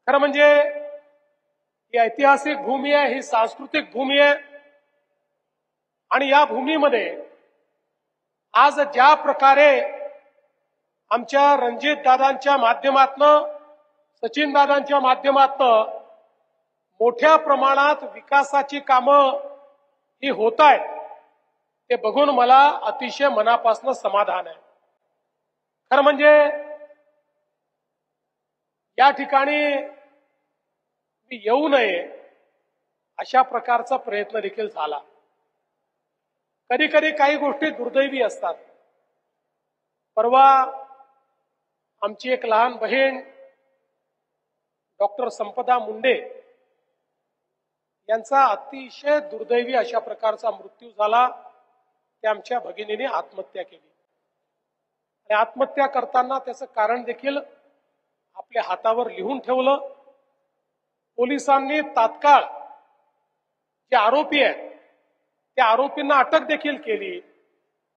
खरं म्हणजे ही ऐतिहासिक भूमी आहे, ही सांस्कृतिक भूमी आहे आणि या भूमीमध्ये आज ज्या प्रकारे आमच्या रणजित दादांच्या माध्यमातून, सचिन दादांच्या माध्यमातून मोठ्या प्रमाणात विकासाची कामं ही होत आहेत, ते बघून मला अतिशय मनापासून समाधान आहे। खरं म्हणजे या ठिकाणी मी येऊ नये अशा प्रकारचा प्रयत्न देखील झाला। कधी कधी काही गोष्टी दुर्दैवी असतात। परवा आमची एक लहान बहीण डॉक्टर संपदा मुंडे यांचा अतिशय दुर्दैवी अशा प्रकारचा मृत्यू झाला। त्या आमच्या भगिनीने आत्महत्या केली आणि आत्महत्या करताना त्याचं कारण देखील आपल्या हातावर लिहून ठेवलं। पोलिसांनी तात्काळ जे आरोपी आहेत त्या आरोपींना अटक देखील केली